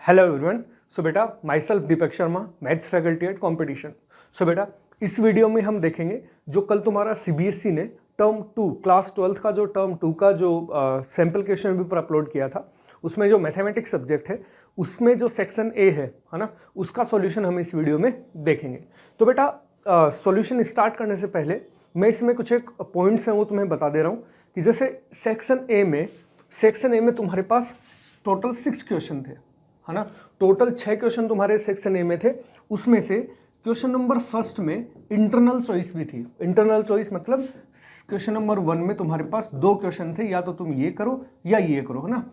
Hello everyone. So बेटा myself Deepak Sharma, maths faculty at competition. So बेटा इस video में हम देखेंगे जो कल तुम्हारा सीबीएसई ने टर्म 2 क्लास 12th का जो टर्म 2 का जो सैम्पल क्वेश्चन पेपर अपलोड किया था, उसमें जो मैथमेटिक्स सब्जेक्ट है उसमें जो सेक्शन ए है ना, उसका सॉल्यूशन हम इस वीडियो में देखेंगे। तो बेटा सॉल्यूशन स्टार्ट करने से पहले मैं इसमें कुछ एक पॉइंट्स हैं वो तुम्हें बता दे रहा हूँ कि जैसे सेक्शन ए में तुम्हारे पास टोटल 6 क्वेश्चन थे, है ना। टोटल 6 क्वेश्चन तुम्हारे सेक्शन ए में थे। उसमें से क्वेश्चन नंबर फर्स्ट में इंटरनल चॉइस भी थी। इंटरनल चॉइस मतलब क्वेश्चन नंबर 1 में तुम्हारे पास 2 क्वेश्चन थे, या तो तुम ये करो या ये करो, है ना।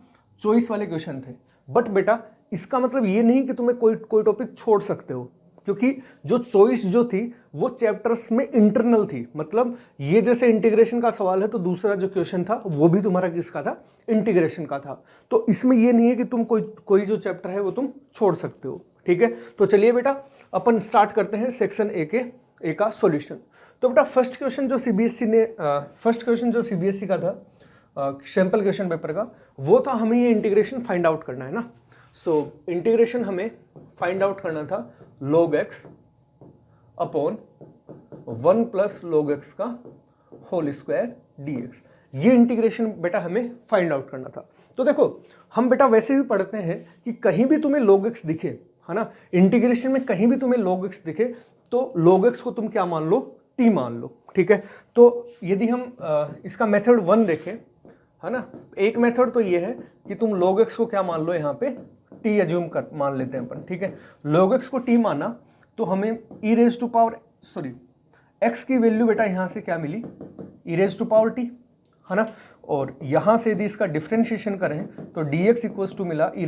चॉइस वाले क्वेश्चन थे। बट बेटा इसका मतलब ये नहीं कि तुम्हें कोई टॉपिक छोड़ सकते हो, क्योंकि जो चॉइस जो थी वो चैप्टर्स में इंटरनल थी। मतलब ये जैसे इंटीग्रेशन का सवाल है तो दूसरा जो क्वेश्चन था वो भी तुम्हारा किसका था, इंटीग्रेशन का था। तो इसमें ये नहीं है कि तुम कोई जो चैप्टर है वो तुम छोड़ सकते हो, ठीक है। तो चलिए बेटा अपन स्टार्ट करते हैं सेक्शन ए का सॉल्यूशन। तो बेटा फर्स्ट क्वेश्चन जो सीबीएसई का था सैंपल क्वेश्चन पेपर का, वो था हमें ये इंटीग्रेशन फाइंड आउट करना है ना। सो इंटीग्रेशन हमें फाइंड आउट करना था log x upon 1 plus log x का होल स्क्वायर dx। ये इंटीग्रेशन बेटा हमें फाइंड आउट करना था। तो देखो हम बेटा वैसे भी पढ़ते हैं कि कहीं भी तुम्हें log x दिखे, है ना, इंटीग्रेशन में कहीं भी तुम्हें log x दिखे तो log x को तुम क्या मान लो, t मान लो, ठीक है। तो यदि हम इसका मेथड 1 देखें, है ना, एक मेथड तो ये है कि तुम log x को क्या मान लो, यहाँ पे t एज्यूम कर मान लेते हैं अपन, ठीक है। log x को t माना तो हमें x की वैल्यू बेटा यहां से क्या मिली, t, है ना। और यहां से यदि इसका डिफरेंशिएशन करें तो dx इक्वल्स टू मिला t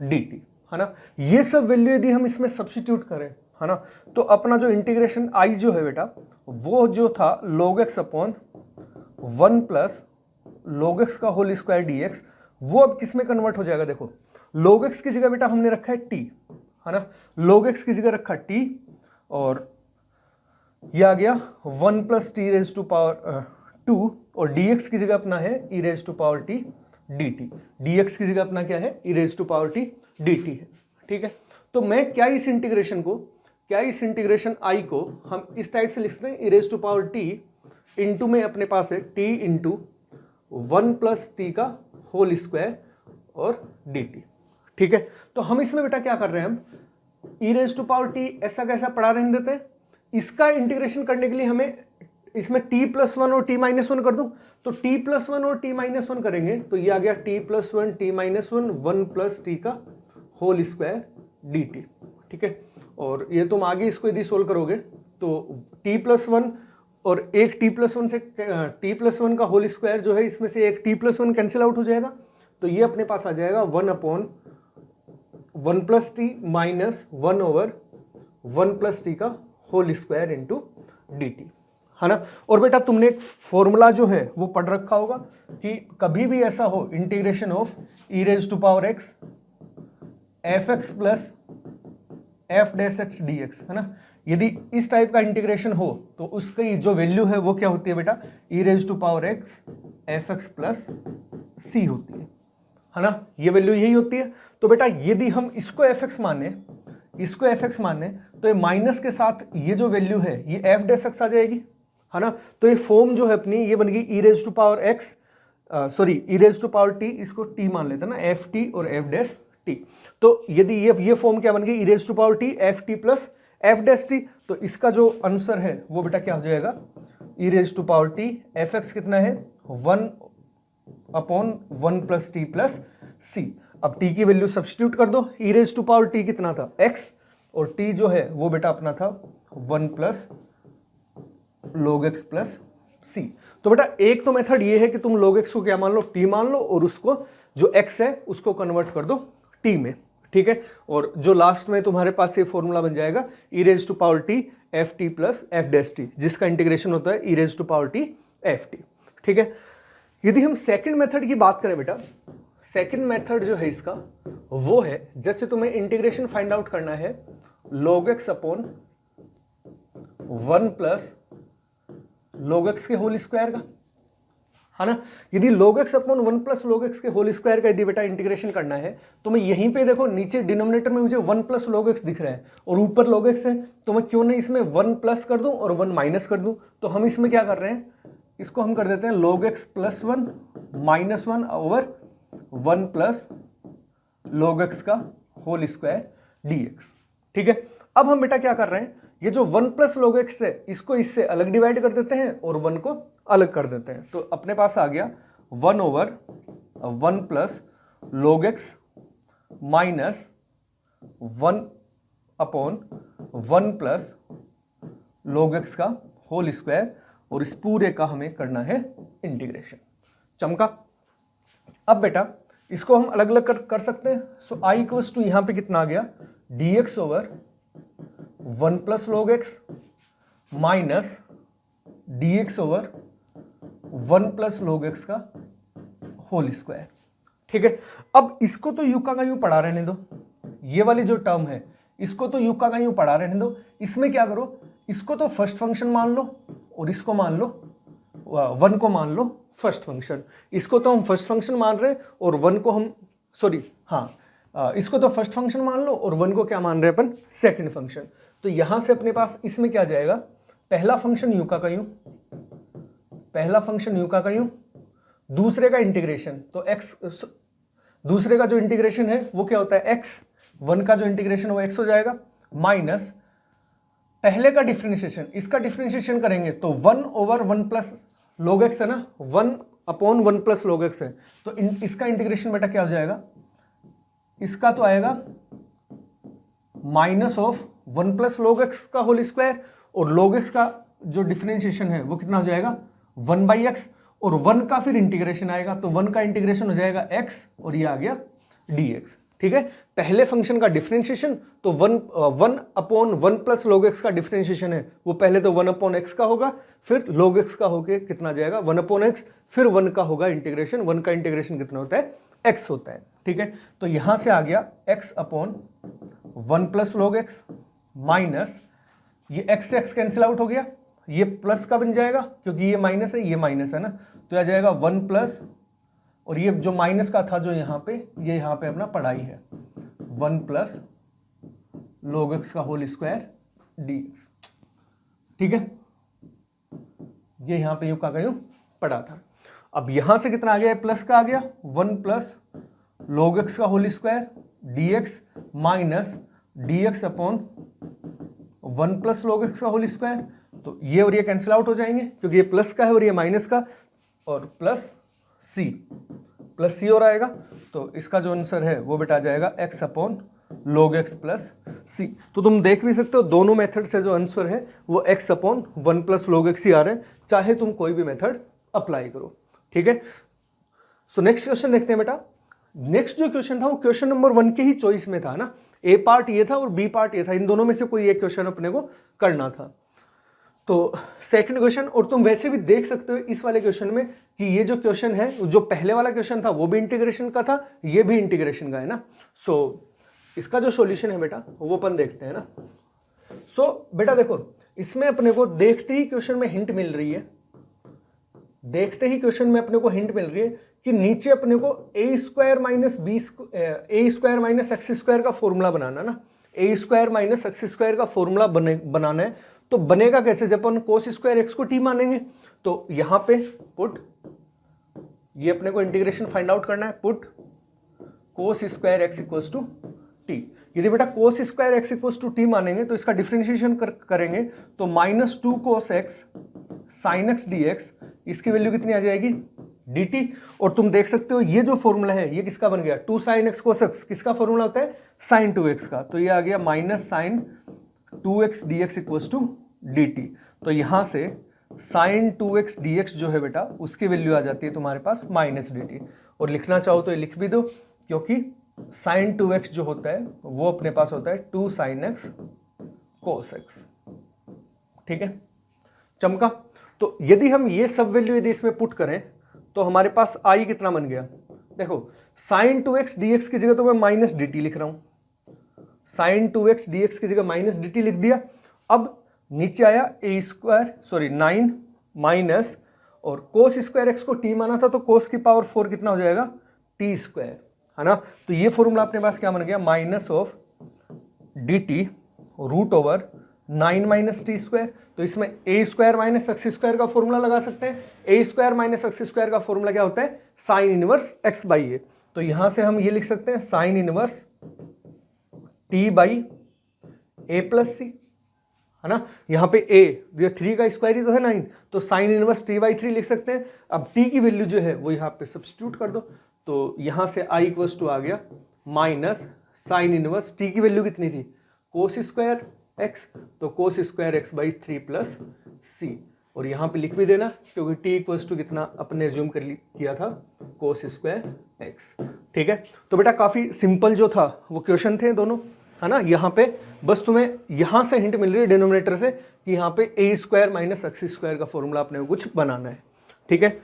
dt, है ना। ये सब वैल्यू यदि हम इसमें सब्स्टिट्यूट करें, है ना, तो अपना जो इंटीग्रेशन i जो है बेटा वो जो था log x upon 1 plus log x का होल स्क्वायर dx, वो अब किस में कन्वर्ट हो जाएगा। देखो log x की जगह बेटा हमने रखा है t, है ना। log x की जगह रखा t और ये आ गया 1 plus t raise to power 2 और dx की जगह अपना है e raise to power t dt। dx की जगह अपना क्या है, e raise to power t dt है, ठीक है। तो मैं क्या इस इंटीग्रेशन i को हम इस टाइप से लिख सकते हैं, e raise to power t into में अपने पास है t इंटू 1 प्लस t का होल स्क्वायर और dt, ठीक है। तो हम इसमें बेटा क्या कर रहे हैं, हम e raise to power t ऐसा कैसा पढ़ा रहने देते हैं। इसका इंटीग्रेशन करने के लिए हमें इसमें t प्लस 1 और t माइनस 1 कर दूं, तो t प्लस 1 और t माइनस 1 करेंगे तो ये आ गया t plus 1 t minus 1 1 plus t का होल स्क्वायर dt, ठीक है। और ये तुम आगे इसको यदि सोल्व करोगे तो t प्लस 1 और एक t प्लस 1 से t प्लस 1 का होल स्क्वायर जो है इसमें से एक t प्लस 1 कैंसिल आउट हो जाएगा, तो ये अपने पास आ जाएगा 1 upon 1 plus T minus 1 over 1 plus T का whole square into D T, है ना। और बेटा तुमने एक फॉर्मूला जो है वो पढ़ रखा होगा कि कभी भी ऐसा हो integration of e raise to power x F x plus F dash x d x, है ना। यदि इस टाइप का इंटीग्रेशन हो तो उसकी जो वैल्यू है वो क्या होती है बेटा, E raise to power x F x plus C होती है ना। ये वैल्यू यही होती है। तो बेटा यदि हम इसको एफ एक्स माने तो ये माइनस के साथ ये जो वैल्यू है ये एफ डैश एक्स आ जाएगी, है ना। तो ये फॉर्म जो है अपनी ये बन गई E raise to power X E raise to power T, इसको टी मान लेते हैं ना, एफ टी और एफ डैश टी। तो यदि ये फॉर्म क्या बन गई, E raise to power T F T plus F dash T, तो इसका जो आंसर है वो बेटा क्या हो जाएगा, E raise to power T F X कितना है 1 upon 1 plus T plus C. अब t की वैल्यू सब्स्टिट्यूट कर दो, e raise to power t कितना था x और t जो है वो बेटा अपना था 1 plus log x plus c। तो बेटा एक तो मेथड ये है कि तुम log x को क्या मान लो, t मान लो और उसको जो x है उसको कन्वर्ट कर दो t में, ठीक है। और जो लास्ट में तुम्हारे पास ये फॉर्मूला बन जाएगा e raise to power t f T plus F dash t, जिसका इंटीग्रेशन होता है e raise to power t f t, ठीक है। यदि हम सेकंड मेथड की बात करें बेटा, सेकंड मेथड जो है इसका वो है जैसे तुम्हें इंटीग्रेशन फाइंड आउट करना है log x upon 1 plus log x के होल स्क्वायर का, है ना। यदि log x upon 1 plus log x के होल स्क्वायर का यदि बेटा इंटीग्रेशन करना है तो मैं यहीं पे देखो नीचे डिनोमिनेटर में मुझे 1 प्लस log x दिख रहा है और ऊपर log x है, तो मैं क्यों नहीं इसमें 1 प्लस कर दूं और 1 माइनस कर दूं। तो हम इसमें क्या कर रहे हैं, इसको हम कर देते हैं log x plus 1 minus 1 over 1 plus log x का होल स्क्वायर dx। ठीक है, अब हम बेटा क्या कर रहे हैं, ये जो 1 प्लस log x है इसको इससे अलग डिवाइड कर देते हैं और 1 को अलग कर देते हैं। तो अपने पास आ गया 1 over 1 plus log x minus 1 upon 1 plus log x का होल स्क्वायर, और इस पूरे का हमें करना है इंटीग्रेशन। चमका। अब बेटा इसको हम अलग अलग कर सकते हैं। सो आई इक्वल्स टू यहां पे कितना आ गया, dx over 1 plus log x minus dx over 1 plus log x का होल स्क्वायर। ठीक है, अब इसको तो यू का यूं पढ़ा रहने दो, ये वाली जो टर्म है इसको तो यू का यूं पढ़ा रहने दो। इसमें क्या करो, इसको तो फर्स्ट फंक्शन मान लो और इसको मान लो 1 को मान लो फर्स्ट फंक्शन। इसको तो हम फर्स्ट फंक्शन मान रहे हैं और 1 को हम इसको तो फर्स्ट फंक्शन मान लो और 1 को क्या मान रहे हैं अपन, सेकंड फंक्शन। तो यहां से अपने पास इसमें क्या जाएगा, पहला फंक्शन यू का यूं, पहला फंक्शन यू का यूं, दूसरे का इंटीग्रेशन तो x, दूसरे का जो इंटीग्रेशन है वो क्या होता है x, 1 का जो इंटीग्रेशन वो x हो जाएगा, माइनस पहले का डिफरेंशिएशन, इसका डिफरेंशिएशन करेंगे तो 1 ओवर 1 प्लस log x है ना, 1 अपॉन 1 प्लस log x है, तो इसका इंटीग्रेशन बेटा क्या हो जाएगा, इसका तो आएगा minus of 1 plus log x का होल स्क्वायर, और log x का जो डिफरेंशिएशन है वो कितना हो जाएगा 1/x, और 1 का फिर इंटीग्रेशन आएगा तो 1 का इंटीग्रेशन हो जाएगा x और ये आ गया dx। ठीक है, पहले फंक्शन का डिफरेंशिएशन तो 1 अपॉन 1 प्लस log x का डिफरेंशिएशन है वो पहले तो 1 अपॉन x का होगा, फिर log x का होके कितना जाएगा 1 अपॉन x, फिर 1 का होगा इंटीग्रेशन, 1 का इंटीग्रेशन कितना होता है x होता है। ठीक है, तो यहां से आ गया x upon 1 plus log x minus ये x से x कैंसिल आउट हो गया, ये प्लस का बन जाएगा क्योंकि ये माइनस है, ये माइनस है ना, तो आ जाएगा 1 प्लस, और ये जो माइनस का था जो यहाँ पे, ये यहाँ पे अपना पढ़ाई है 1 प्लस log x का होल स्क्वायर dx। ठीक है, ये यहाँ पे यू का यूं पढ़ा था। अब यहां से कितना आ गया, प्लस का आ गया 1 प्लस log x का whole square dx minus dx upon 1 plus log x का होल स्क्वायर, तो ये और ये कैंसिल आउट हो जाएंगे क्योंकि ये प्लस का है और ये माइनस का, और प्लस सी और आएगा, तो इसका जो आंसर है वो बेटा जाएगा x upon log x plus C. तो तुम देख भी सकते हो दोनों मेथड से जो आंसर है वो x upon 1 plus log x ही आ रहे हैं, चाहे तुम कोई भी मेथड अप्लाई करो। ठीक है, सो नेक्स्ट क्वेश्चन देखते हैं बेटा। नेक्स्ट जो क्वेश्चन था वो क्वेश्चन नंबर 1 के ही चॉइस में था ना, ए पार्ट ये था और बी पार्ट ये था, इन दोनों में से कोई एक क्वेश्चन अपने को करना था। तो सेकंड क्वेश्चन, और तुम वैसे भी देख सकते हो इस वाले क्वेश्चन में कि ये जो क्वेश्चन है, जो पहले वाला क्वेश्चन था वो भी इंटीग्रेशन का था, ये भी इंटीग्रेशन का है ना। सो इसका जो सॉल्यूशन है बेटा वो अपन देखते हैं ना। सो बेटा देखो इसमें अपने को देखते ही क्वेश्चन में हिंट मिल रही है, देखते ही क्वेश्चन में अपने को हिंट मिल रही है कि नीचे अपने को a square minus X square का फॉर्मूला बनाना ना, a square minus X square का फॉर्मूला बनाना है। तो बनेगा कैसे, जब अपन कोस स्क्वायर एक्स को t मानेंगे, तो यहां पे पुट, ये अपने को इंटीग्रेशन फाइंड आउट करना है, put cos square x equals to t. यदि बेटा cos square x equals to t मानेंगे तो इसका डिफरेंशिएशन करेंगे तो -2 cos x sin x dx, इसकी वैल्यू कितनी आ जाएगी dt। और तुम देख सकते हो ये जो फॉर्मूला है ये किसका बन गया, 2 sin x cos x, किसका फॉर्मूला होता है sin 2x का, तो ये आ गया minus sin 2x dx equals to dt। तो यहां से sin 2x dx जो है बेटा उसकी वैल्यू आ जाती है तुम्हारे पास -dt, और लिखना चाहो तो ये लिख भी दो क्योंकि sin 2x जो होता है वो अपने पास होता है 2 sin x cos x। ठीक है, चमका। तो यदि हम ये सब वैल्यू यदि इसमें पुट करें तो हमारे पास i कितना बन गया, देखो sin 2x dx की जगह तो मैं -dt लिख रहा हूं, sin 2x dx की जगह -dt लिख दिया। अब नीचे आया 9 माइनस और कोस स्क्वायर एक्स को टी माना था तो कोस की पावर 4 कितना हो जाएगा, टी स्क्वायर, है ना। तो ये फॉर्मूला अपने पास क्या बन गया, minus of D T root over 9 minus T square. तो इसमें A square minus X square का फॉर्मूला लगा सकते हैं। A square minus X square का फॉर्मूला क्या होता है, sine inverse X by A. तो यहां से हम ये लिख सकते हैं sine inverse T by A plus C, है ना। यहाँ पे ए जो 3 का स्क्वायर ही तो है 9, तो साइन इनवर्स टी बाई 3 लिख सकते हैं। अब टी की वैल्यू जो है वो यहाँ पे सब्स्टिट्यूट कर दो, तो यहाँ से आई इक्वल्स टू आ गया माइनस साइन इनवर्स टी की वैल्यू कितनी थी, कोस स्क्वायर एक्स, तो cos square X by 3 plus C, और यहाँ पे लिख भी देना क्योंकि टी इक्वल्स टू कितना अपने एज्यूम किया था, कोस स्क्वायर एक्स। ठीक है, तो बेटा काफ़ी सिंपल जो था वो क्वेश्चन थे दोनों, है ना। यहाँ पे बस तुम्हें यहाँ से हिंट मिल रही है डिनोमिनेटर से कि यहाँ पे ए स्क्वायर माइनस एक्स स्क्वायर का फॉर्मूला अपने को कुछ बनाना है। ठीक है,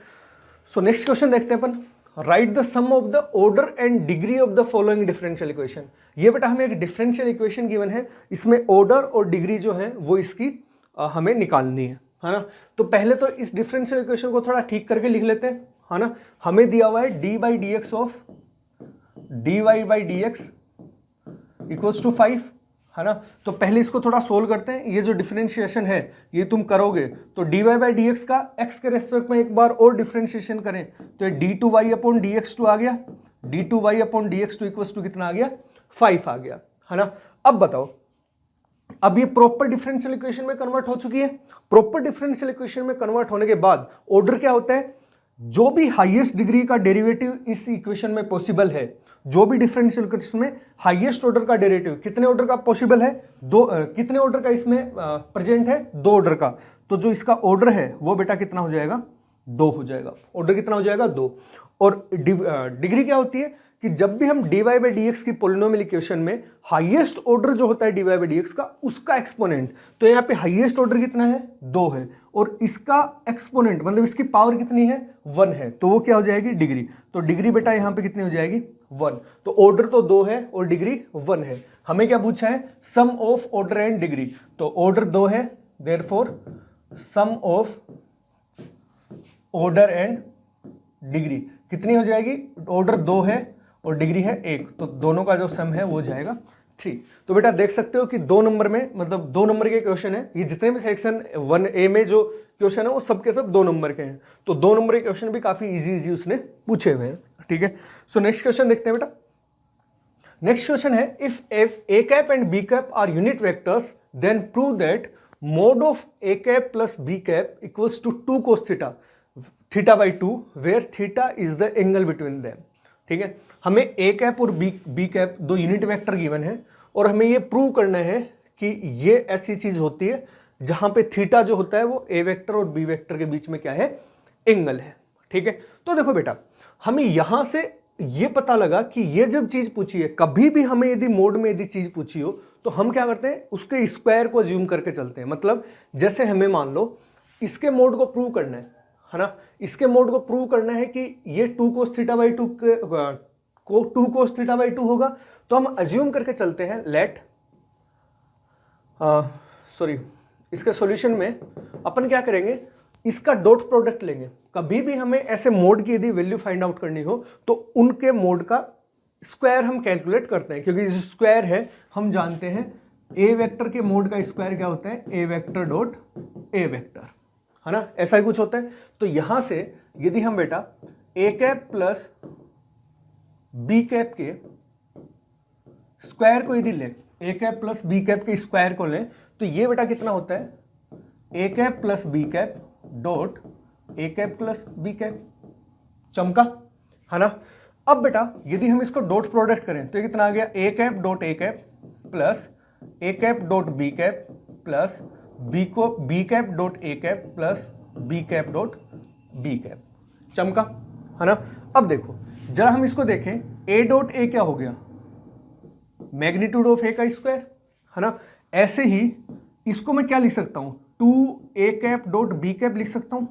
सो नेक्स्ट क्वेश्चन देखते हैं अपन। Write the sum of the order and degree of the following differential equation. ये बेटा हमें एक डिफरेंशियल इक्वेशन गिवन है, इसमें ऑर्डर और डिग्री जो है वो इसकी हमें निकालनी है ना। तो पहले तो इस डिफरेंशियल इक्वेशन को थोड़ा ठीक करके लिख लेते हैं, है ना। हमें दिया हुआ है d by D x of d Y by D x equals to 5, है ना। तो पहले इसको थोड़ा सोल्व करते हैं। ये जो डिफरेंशिएशन है ये तुम करोगे तो D Y by D X का एक्स के रेस्पेक्ट में एक बार और डिफरेंशिएशन करें तो ये D two Y upon D X two आ गया, D two Y upon D X two equals to कितना आ गया, 5 आ गया, है ना। अब बताओ, अब ये प्रॉपर डिफरेंशियल इक्वेशन में कन्वर्ट हो चुकी है। प्रॉपर डिफरेंशियल इक्वेशन में कन्वर्ट होने के बाद ऑर्डर क्या होता है, जो भी हाईएस्ट डिग्री का डेरिवेटिव इस इक्वेशन में पॉसिबल है, जो भी डिफरेंशियल इक्वेशन में हाईएस्ट ऑर्डर का डेरिवेटिव, कितने ऑर्डर का पॉसिबल है, कितने ऑर्डर का इसमें प्रेजेंट है, 2 ऑर्डर का। तो जो इसका ऑर्डर है वो बेटा कितना हो जाएगा, 2 हो जाएगा। ऑर्डर कितना हो जाएगा, 2। और डिग्री क्या होती है कि जब भी हम dy बाई डी एक्स की पोलिनोमियल इक्वेशन में हाईएस्ट ऑर्डर जो होता है dy बाई डी एक्स का, उसका एक्सपोनेंट, तो यहाँ पे हाईएस्ट ऑर्डर कितना है, 2 है, और इसका एक्सपोनेंट मतलब इसकी पावर कितनी है, 1 है, तो वो क्या हो जाएगी, डिग्री। तो डिग्री बेटा यहाँ पे कितनी हो जाएगी, 1। तो ऑर्डर तो 2 है और डिग्री 1 है। हमें क्या पूछा है, sum of order and degree. तो ऑर्डर 2 है, therefore sum of order and degree कितनी हो जाएगी, ऑर्डर 2 है और डिग्री है 1, तो दोनों का जो सम है वो जाएगा 3। तो बेटा देख सकते हो कि 2 नंबर में, मतलब 2 नंबर के क्वेश्चन है ये, जितने भी सेक्शन 1A में जो क्वेश्चन है वो सब के सब 2 नंबर के हैं। तो 2 नंबर के क्वेश्चन भी काफी इजी उसने पूछे हुए हैं। ठीक है, सो नेक्स्ट क्वेश्चन देखते हैं बेटा। नेक्स्ट क्वेश्चन है, if A cap and B cap are unit vectors then prove that mod of A cap plus B cap equals to 2 cos theta by 2 where theta is the angle between them. ठीक है, हमें A cap और B cap 2 unit vector given है और हमें ये prove करना है कि ये ऐसी चीज होती है जहां पे थीटा जो होता है वो ए वेक्टर और बी वेक्टर के बीच में क्या है, एंगल है। ठीक है, तो देखो बेटा, हमें यहां से ये पता लगा कि ये जब चीज पूछी है, कभी भी हमें यदि मोड में यदि चीज पूछी हो तो हम क्या करते हैं, उसके स्क्वायर को अज्यूम करके चलते हैं। मतलब जैसे हमें मान लो इसके मोड को प्रूव करना है ना, इसके मोड को प्रूव करना है कि ये 2 cos theta by 2 2 cos theta by 2 होगा, तो हम अज्यूम करके चलते हैं लेट इसके सॉल्यूशन में अपन क्या करेंगे, इसका डॉट प्रोडक्ट लेंगे। कभी भी हमें ऐसे मोड की यदि वैल्यू फाइंड आउट करनी हो तो उनके मोड का स्क्वायर हम कैलकुलेट करते हैं, क्योंकि जो स्क्वायर है हम जानते हैं ए वेक्टर के मोड का स्क्वायर क्या होता है, ए वेक्टर डॉट ए वेक्टर, है ना, ऐसा ही कुछ होता है। तो यहां से यदि हम बेटा A cap plus B cap के स्क्वायर को यदि लें, A cap plus B cap के स्क्वायर को लें, तो ये बेटा कितना होता है, A cap plus B cap dot A cap plus B cap, चमका, है ना। अब बेटा यदि हम इसको डॉट प्रोडक्ट करें तो ये कितना आ गया, A cap dot A cap plus A cap dot B cap plus B cap dot A cap plus B cap dot B cap, चमका, है ना। अब देखो जरा हम इसको देखें, ए डॉट ए क्या हो गया, मैग्नीट्यूड ऑफ ए का स्क्वायर, है ना। ऐसे ही इसको मैं क्या लिख सकता हूं, 2 ए कैप डॉट बी कैप लिख सकता हूं,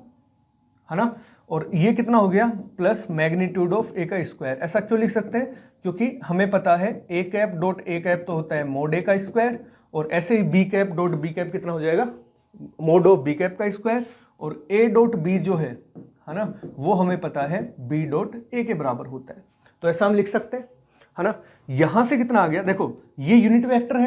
है ना। और ये कितना हो गया, प्लस मैग्नीट्यूड ऑफ ए का स्क्वायर। ऐसा क्यों लिख सकते हैं, क्योंकि हमें पता है A cap dot A cap तो होता है मोड ए का स्क्वायर, और ऐसे ही B cap dot B cap कितना हो जाएगा, मोड ऑफ बी कैप का स्क्वायर, और ए डॉट बी जो है ना, वो हमें पता है बी डॉट ए के बराबर होता है। तो ऐसा हम लिख सकते हैं, है ना। यहां से कितना आ गया, देखो ये यूनिट वेक्टर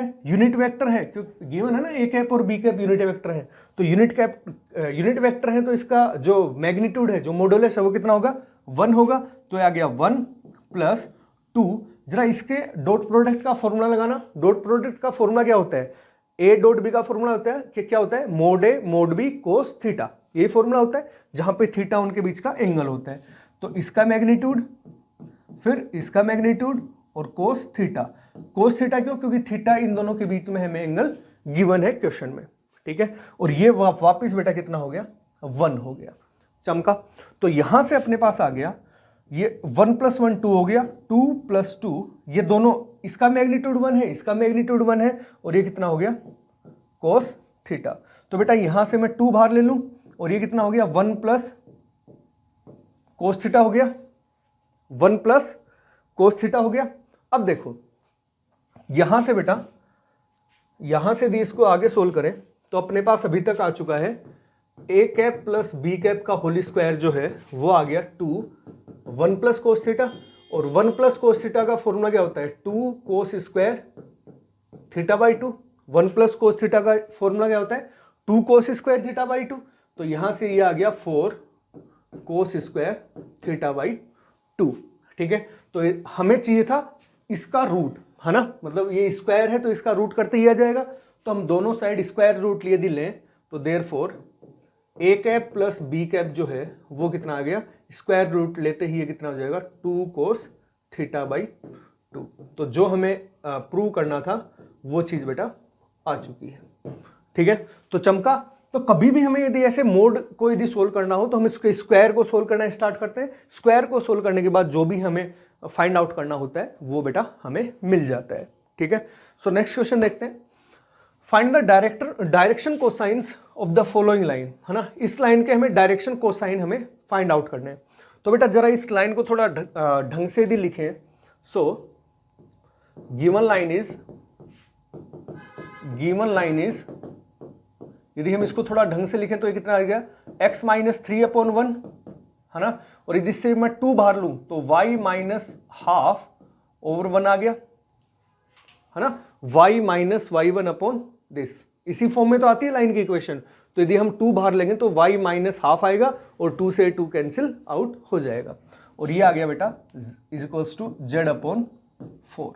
है क्योंकि गिवन है ना ए कैप और बी कैप यूनिट वेक्टर है, तो यूनिट वेक्टर है, तो इसका जो मैग्नीट्यूड है, जो मॉडुलस है, वो कितना होगा, 1 होगा। तो आ गया 1 + 2। जरा इसके डॉट प्रोडक्ट का फॉर्मूला लगाना। डॉट प्रोडक्ट का फॉर्मूला क्या होता है, ए डॉट बी का फॉर्मूला होता है कि क्या होता है, मोड ए मोड बी कोस थीटा, ये फॉर्मूला होता है, जहां पे थीटा उनके बीच का एंगल होता है। तो इसका मैग्नीट्यूड, फिर इसका मैग्नीट्यूड और कोस थीटा। कोस थीटा क्यों, क्योंकि थीटा इन दोनों के बीच में हमें एंगल गिवन है क्वेश्चन में, ठीक है। और ये वापिस बेटा कितना हो गया, 1 हो गया, चमका। तो यहां से अपने पास आ गया ये 1 + 1 2 हो गया, 2 + 2, ये दोनों, इसका मैग्नीट्यूड 1 है, इसका मैग्नीट्यूड 1 है, और ये कितना हो गया, कोस थीटा। तो बेटा यहां से मैं 2 बाहर ले लूं, और ये कितना हो गया, 1 + कोस थीटा हो गया, 1 + कोस थीटा हो गया। अब देखो यहां से बेटा, यहां से भी इसको आगे सोल्व करें तो अपने पास अभी तक आ चुका है ए कैप + बी कैप का होल स्क्वायर जो है वो आ गया 2, 1 + कोस थीटा, और 1 + कोस थीटा का फॉर्मूला क्या होता है, 2 कोस स्क्वायर थीटा/2। 1 + कोस थीटा का फॉर्मूला क्या होता है, 2 कोस स्क्वायर थीटा/2। तो यहां से ये आ गया 4 कोस स्क्वायर थीटा/2, ठीक है। तो हमें चाहिए था इसका रूट, है ना, मतलब ये स्क्वायर है तो इसका रूट करते ही आ जाएगा। तो हम दोनों साइड स्क्वायर रूट यदि लें तो therefore A cap + B cap जो है वो कितना आ गया, स्क्वायर रूट लेते ही ये कितना हो जाएगा, 2 कोस थीटा/2। तो जो हमें प्रूव करना था वो चीज बेटा आ चुकी है, ठीक है। तो चमका। तो कभी भी हमें यदि ऐसे मोड को यदि सोल्व करना हो तो हम इसके स्क्वायर को सोल्व करना स्टार्ट करते हैं। स्क्वायर को सोल्व करने के बाद जो भी हमें फाइंड आउट करना होता है वो बेटा हमें मिल जाता है, ठीक है। सो नेक्स्ट क्वेश्चन देखते हैं। Find the direction cosines of the following line, है ना। इस लाइन के हमें डायरेक्शन कोसाइन हमें फाइंड आउट करने हैं। तो बेटा जरा इस लाइन को थोड़ा ढंग से यदि लिखें। सो गिवन लाइन इज यदि हम इसको थोड़ा ढंग से लिखें तो ये कितना आ गया, x - 3/1, है ना। और यदि इससे मैं 2 बाहर लूं तो y - ½ आ गया, है ना। y - y1 दिस, इसी फॉर्म में तो आती है लाइन की इक्वेशन। तो यदि हम 2 बाहर लेंगे तो y - ½ आएगा और 2 से 2 कैंसिल आउट हो जाएगा, और ये आ गया बेटा = z/4।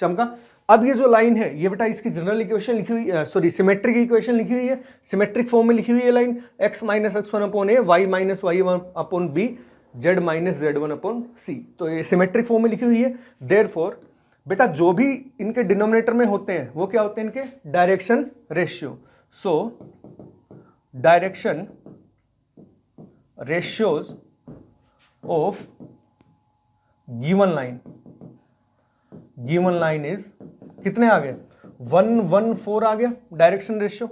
चमका। अब ये जो लाइन है ये बेटा इसकी जनरल इक्वेशन लिखी हुई, सॉरी सिमेट्रिक इक्वेशन लिखी हुई है, सिमेट्रिक फॉर्म में लिखी हुई है line, x - x1/a, y - y1/b, z - z1/c। तो ये सिमेट्रिक फॉर्म में लिखी हुई है। देयरफॉर बेटा जो भी इनके डिनोमिनेटर में होते हैं वो क्या होते हैं, इनके direction ratio. So direction ratios of given line is कितने आ गए, 114 आ गया डायरेक्शन रेशियो,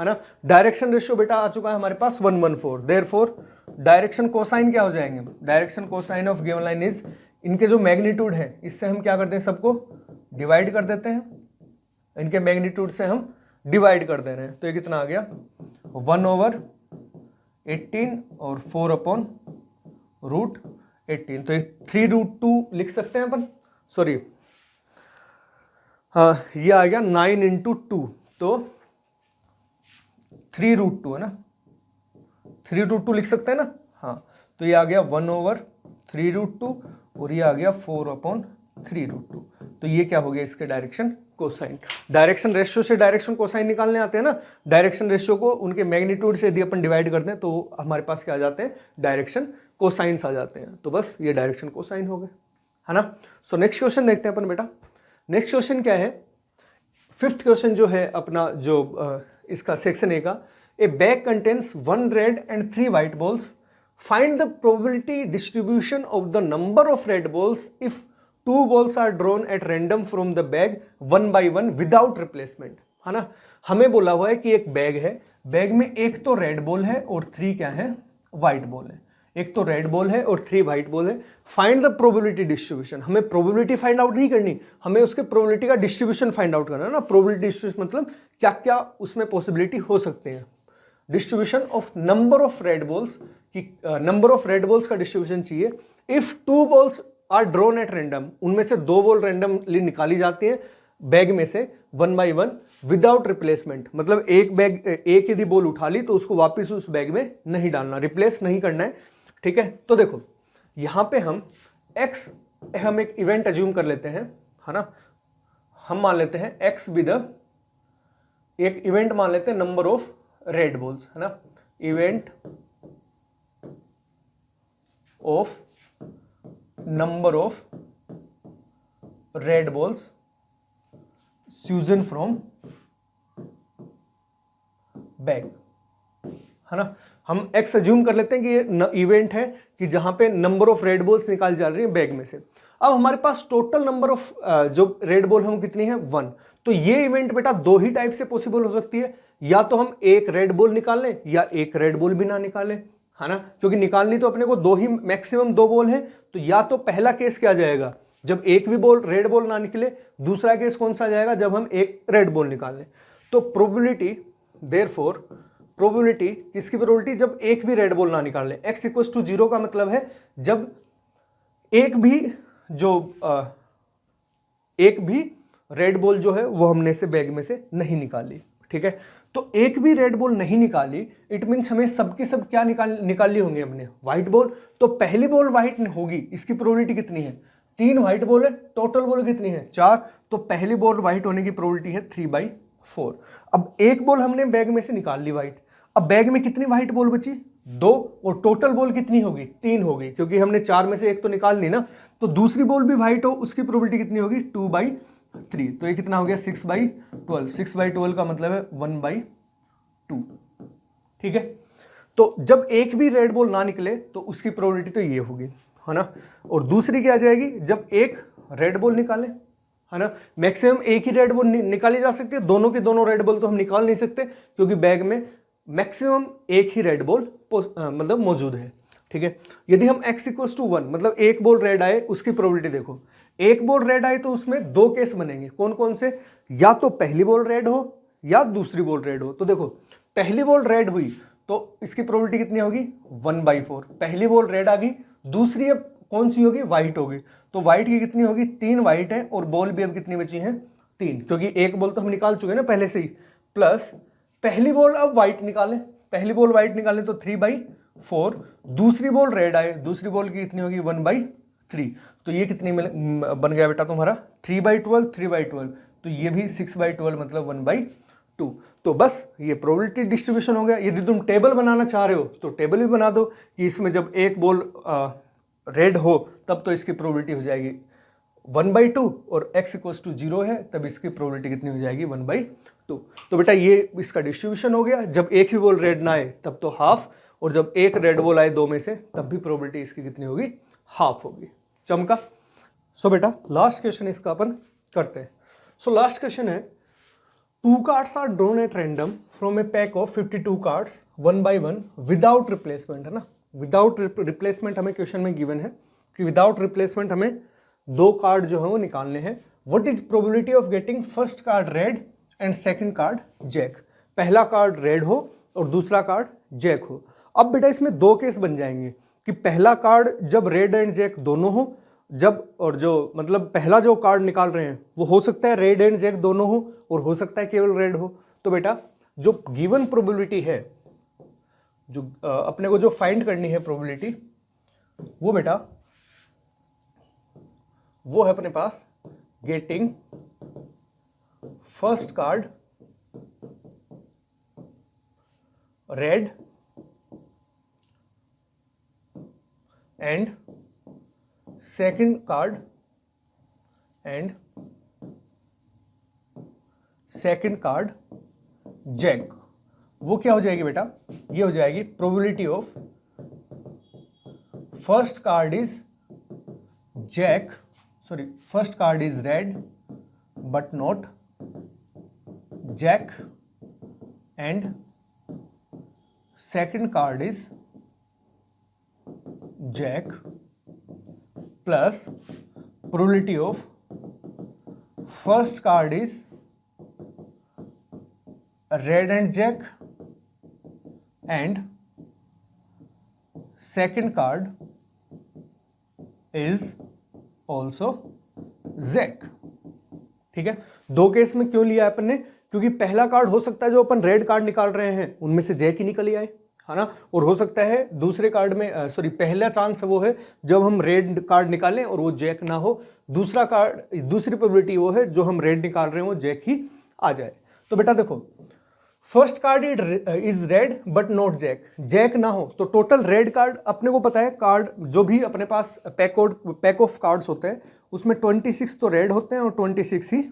है ना। डायरेक्शन रेशियो बेटा आ चुका है हमारे पास 114। देयरफॉर डायरेक्शन कोसाइन क्या हो जाएंगे, direction cosine of given line is, इनके जो मैग्नीट्यूड है इससे हम क्या करते हैं, सबको डिवाइड कर देते हैं, इनके मैग्नीट्यूड से हम डिवाइड कर दे रहे हैं। तो ये कितना आ गया, 1/18 और 4/√18। तो ये 3√2 लिख सकते हैं अपन, सॉरी हाँ ये आ गया 9 × 2, तो 3√2 है ना, 3√2 लिख सकते हैं ना। हाँ तो ये आ गया 1/3√2 और ये आ गया 4/3√2। तो ये क्या हो गया, इसके डायरेक्शन कोसाइन। डायरेक्शन रेशियो से डायरेक्शन कोसाइन निकालने आते हैं ना, डायरेक्शन रेशियो को उनके मैग्नीट्यूड से यदि अपन डिवाइड करते हैं तो हमारे पास क्या आ जाते हैं, डायरेक्शन कोसाइंस आ जाते हैं। तो बस ये डायरेक्शन कोसाइन हो गए, है ना। सो नेक्स्ट क्वेश्चन देखते हैं अपन बेटा। नेक्स्ट क्वेश्चन क्या है, 5th क्वेश्चन जो है अपना, जो इसका सेक्शन ए का, ए bag contains 1 red and 3 white balls, find the probability distribution of the number of red balls if 2 balls are drawn at random from the bag 1 by 1 without replacement, है ना। हमें बोला हुआ है कि एक बैग है, बैग में एक तो रेड बॉल है और 3 क्या है, व्हाइट बॉल है। एक तो रेड बॉल है और 3 व्हाइट बॉल है। फाइंड द प्रोबेबिलिटी डिस्ट्रीब्यूशन, हमें प्रोबेबिलिटी फाइंड आउट नहीं करनी, हमें उसके प्रोबेबिलिटी का डिस्ट्रीब्यूशन फाइंड आउट करना है ना। प्रोबेबिलिटी डिस्ट्रीब्यूशन मतलब क्या क्या उसमें पॉसिबिलिटी हो सकते हैं, distribution of number of red balls, कि नंबर ऑफ रेड बॉल्स का डिस्ट्रीब्यूशन चाहिए if 2 balls are drawn at random, उनमें से 2 बॉल रैंडमली निकाली जाती है बैग में से 1 by 1 विदाउट रिप्लेसमेंट, मतलब एक यदि बॉल उठा ली तो उसको वापस उस बैग में नहीं डालना, रिप्लेस नहीं करना है, ठीक है। तो देखो यहां पे हम एक इवेंट अज्यूम कर लेते हैं, है ना, हम मान लेते हैं x विद एक इवेंट मान लेते हैं नंबर ऑफ रेड बॉल्स, है ना, event of number of red balls chosen from bag, है ना। हम x अज्यूम कर लेते हैं कि ये इवेंट है कि जहां पे नंबर ऑफ रेड बॉल्स निकाली जा रही है बैग में से। अब हमारे पास टोटल नंबर ऑफ जो रेड बॉल है वो कितनी है 1। तो ये इवेंट बेटा 2 ही टाइप से पॉसिबल हो सकती है, या तो हम एक रेड बॉल निकाल लें या एक रेड बॉल भी ना निकालें, है ना, क्योंकि निकालनी तो अपने को 2 ही, मैक्सिमम 2 बॉल है। तो या तो पहला केस क्या जाएगा जब एक भी बॉल रेड बॉल ना निकले, दूसरा केस कौन सा जाएगा जब हम एक रेड बॉल निकाल लें। तो प्रोबेबिलिटी, देयरफॉर प्रोबेबिलिटी, किसकी प्रोबेबिलिटी जब एक भी रेड बॉल ना निकाल लें, x इक्वल्स टू 0 का मतलब है जब एक भी रेड बॉल जो है वो हमने से बैग में से नहीं निकाली, ठीक है। तो एक भी रेड बॉल नहीं निकाली, इट मीन्स हमें सबके सब क्या निकाली होंगे हमने, व्हाइट बॉल। तो पहली बॉल व्हाइट होगी, इसकी प्रोबेबिलिटी कितनी है 3 व्हाइट बॉल है, टोटल बॉल कितनी है 4, तो पहली बॉल व्हाइट होने की प्रोबेबिलिटी है 3/4। अब एक बॉल हमने बैग में से निकाल ली व्हाइट, अब बैग में कितनी व्हाइट बॉल बची 2, और टोटल बॉल कितनी होगी 3 होगी, क्योंकि हमने 4 में से एक तो निकाल ली ना। तो दूसरी बॉल भी व्हाइट हो, उसकी प्रोबेबिलिटी कितनी होगी 2/3। तो ये कितना हो गया 6/12, 6/12 का मतलब है 1/2, ठीक है। तो जब एक भी रेड बॉल ना निकले तो उसकी प्रोबेबिलिटी तो ये होगी, है ना। और दूसरी क्या आ जाएगी जब एक रेड बॉल निकाले, है ना, मैक्सिमम एक ही रेड बॉल निकाली जा सकती है, दोनों के दोनों रेड बॉल तो हम निकाल नहीं सकते क्योंकि बैग में मैक्सिमम एक ही रेड बॉल मतलब मौजूद है, ठीक है। यदि हम x इक्वल्स टू 1 मतलब एक बॉल रेड आए, उसकी प्रोबेबिलिटी देखो, एक बॉल रेड आए तो उसमें 2 केस बनेंगे, कौन कौन से, या तो पहली बॉल रेड हो या दूसरी बॉल रेड हो। तो देखो पहली बॉल रेड हुई तो इसकी प्रोबेबिलिटी कितनी होगी 1/4, पहली बॉल रेड आ गई, दूसरी अब कौन सी होगी व्हाइट होगी, तो व्हाइट की कितनी होगी 3 व्हाइट है, और बॉल भी अब कितनी बची है 3, क्योंकि एक बॉल तो हम निकाल चुके हैं ना पहले से ही, प्लस पहली बॉल अब व्हाइट निकालें, पहली बॉल व्हाइट निकालें तो 3/4, दूसरी बॉल रेड आए, दूसरी बॉल की कितनी होगी 1/3, तो ये कितनी बन गया बेटा तुम्हारा 3/12, 3/12, तो ये भी 6/12 मतलब 1/2। तो बस ये प्रोबेबिलिटी डिस्ट्रीब्यूशन हो गया। यदि तुम टेबल बनाना चाह रहे हो तो टेबल भी बना दो कि इसमें जब एक बॉल रेड हो तब तो इसकी प्रोबेबिलिटी हो जाएगी 1/2, और x इक्वल्स टू 0 है तब इसकी प्रोबेबिलिटी कितनी हो जाएगी 1/2। तो बेटा ये इसका डिस्ट्रीब्यूशन हो गया, जब एक ही बॉल रेड ना आए तब तो हाफ, और जब एक रेड बॉल आए 2 में से तब भी प्रोबेबिलिटी इसकी कितनी होगी हाफ होगी। चमका। सो बेटा लास्ट क्वेश्चन इसका अपन करते हैं। सो लास्ट क्वेश्चन है 2 cards are drawn at random from a pack of 52 cards 1 by 1 without replacement, है ना, विदाउट रिप्लेसमेंट हमें क्वेश्चन में गिवन है कि विदाउट रिप्लेसमेंट हमें 2 कार्ड जो है वो निकालने हैं। What is probability of getting first card red and second card jack, पहला कार्ड रेड हो और दूसरा कार्ड जैक हो। अब बेटा इसमें 2 केस बन जाएंगे कि पहला कार्ड जब रेड एंड जैक दोनों हो, जब और जो मतलब पहला जो कार्ड निकाल रहे हैं वो हो सकता है रेड एंड जैक दोनों हो, और हो सकता है केवल रेड हो। तो बेटा जो गिवन प्रोबेबिलिटी है, जो अपने को जो फाइंड करनी है प्रोबेबिलिटी, वो बेटा वो है अपने पास getting first card red and second card jack. वो क्या हो जाएगी बेटा, ये हो जाएगी probability of first card is jack, sorry first card is red but not jack, and second card is jack, plus probability of first card is red and jack and second card is also jack. ठीक है, दो case में क्यों लिया अपन ने, क्योंकि पहला card हो सकता है जो अपन रेड कार्ड निकाल रहे हैं उनमें से जैक ही निकल आए, है ना, और हो सकता है दूसरे कार्ड में पहला चांस वो है जब हम रेड कार्ड निकालें और वो जैक ना हो, दूसरा कार्ड, दूसरी प्रोबेबिलिटी वो है जो हम रेड निकाल रहे हैं वो जैक ही आ जाए। तो बेटा देखो, first card is red but not jack, jack ना हो तो टोटल रेड कार्ड अपने को पता है, कार्ड जो भी अपने पास पैक ऑफ कार्ड्स होते हैं उसमें 26 तो रेड होते हैं और 26 ही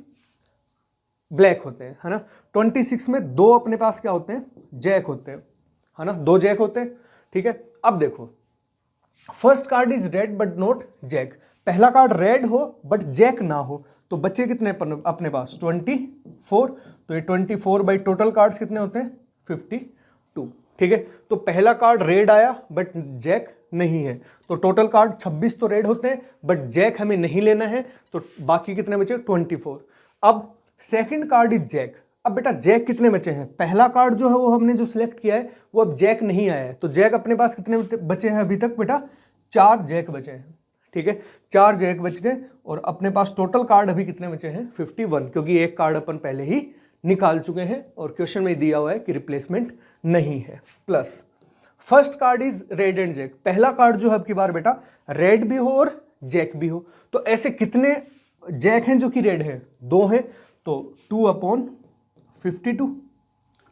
ब्लैक होते हैं, है ना। 26 में दो अपने पास क्या होते हैं, जैक होते हैं, है ना, दो जैक होते हैं। ठीक है, अब देखो first card is red but not jack, पहला कार्ड रेड हो बट जैक ना हो तो बच्चे कितने अपने पास 24, तो ये 24 बाई टोटल कार्ड्स कितने होते हैं 52। ठीक है, तो पहला कार्ड रेड आया बट जैक नहीं है तो टोटल कार्ड 26 तो रेड होते हैं बट जैक हमें नहीं लेना है, तो बाकी कितने बचे 24। अब सेकंड कार्ड इज जैक, अब बेटा जैक कितने बचे हैं, पहला कार्ड जो है वो हमने जो सिलेक्ट किया है वो अब जैक नहीं आया है, तो जैक अपने पास कितने बचे हैं अभी तक बेटा 4 जैक बचे हैं। ठीक है, 4 जैक बच गए और अपने पास टोटल कार्ड अभी कितने बचे हैं 51, क्योंकि एक कार्ड अपन पहले ही निकाल चुके हैं और क्वेश्चन में दिया हुआ है कि रिप्लेसमेंट नहीं है। Plus first card is red and jack, पहला कार्ड जो है अब की बार बेटा रेड भी हो और जैक भी हो, तो ऐसे कितने जैक हैं जो कि रेड है, 2 हैं, तो 2/52,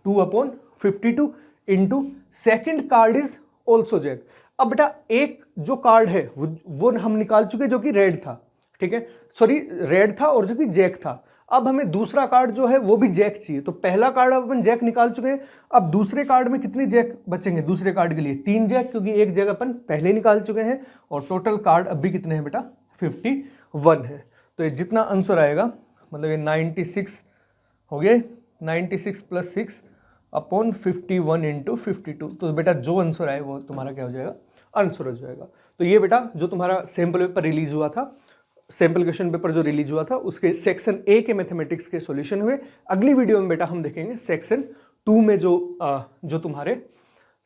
2/52 into second card is also jack. अब बेटा एक जो कार्ड है वो हम निकाल चुके जो कि रेड था, ठीक है, सॉरी रेड था और जो कि जैक था, अब हमें दूसरा कार्ड जो है वो भी जैक चाहिए, तो पहला कार्ड अपन जैक निकाल चुके हैं, अब दूसरे कार्ड में कितने जैक बचेंगे दूसरे कार्ड के लिए 3 जैक, क्योंकि एक जैक अपन पहले निकाल चुके हैं और टोटल कार्ड अभी कितने हैं बेटा 51 है। तो ये जितना आंसर आएगा मतलब ये 96 हो गए, 96 + 6/51 इंटू 52, तो बेटा जो आंसर आए वो तुम्हारा क्या हो जाएगा आंसर हो जाएगा। तो ये बेटा जो तुम्हारा सैम्पल पेपर रिलीज हुआ था, सैम्पल क्वेश्चन पेपर जो रिलीज हुआ था उसके सेक्शन ए के मैथमेटिक्स के सॉल्यूशन हुए। अगली वीडियो में बेटा हम देखेंगे सेक्शन 2 में जो तुम्हारे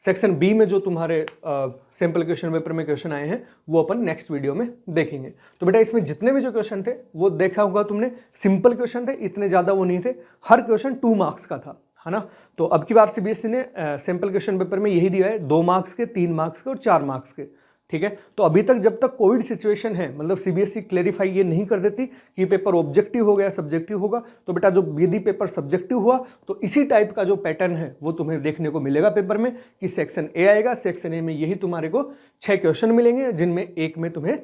सेक्शन बी में जो तुम्हारे सैम्पल क्वेश्चन पेपर में क्वेश्चन आए हैं वो अपन नेक्स्ट वीडियो में देखेंगे। तो बेटा इसमें जितने भी जो क्वेश्चन थे वो देखा होगा तुमने, सिंपल क्वेश्चन थे, इतने ज़्यादा वो नहीं थे, हर क्वेश्चन 2 मार्क्स का था, है ना। तो अब की बार सीबीएसई ने सैम्पल क्वेश्चन पेपर में यही दिया है 2 मार्क्स के, 3 मार्क्स के और 4 मार्क्स के। ठीक है, तो अभी तक जब तक कोविड सिचुएशन है, मतलब सीबीएसई क्लेरिफाई ये नहीं कर देती कि पेपर ऑब्जेक्टिव हो गया सब्जेक्टिव होगा, तो बेटा जो यदि पेपर सब्जेक्टिव हुआ तो इसी टाइप का जो पैटर्न है वो तुम्हें देखने को मिलेगा पेपर में कि सेक्शन ए आएगा, सेक्शन ए में यही तुम्हारे को 6 क्वेश्चन मिलेंगे जिनमें एक में तुम्हें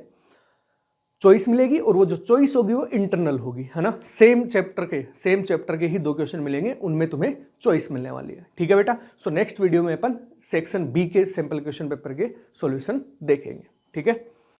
चॉइस मिलेगी और वो जो चॉइस होगी वो इंटरनल होगी, है ना। सेम चैप्टर के ही 2 क्वेश्चन मिलेंगे, उनमें तुम्हें चॉइस मिलने वाली है। ठीक है बेटा, सो नेक्स्ट वीडियो में अपन सेक्शन बी के सैंपल क्वेश्चन पेपर के सॉल्यूशन देखेंगे। ठीक है।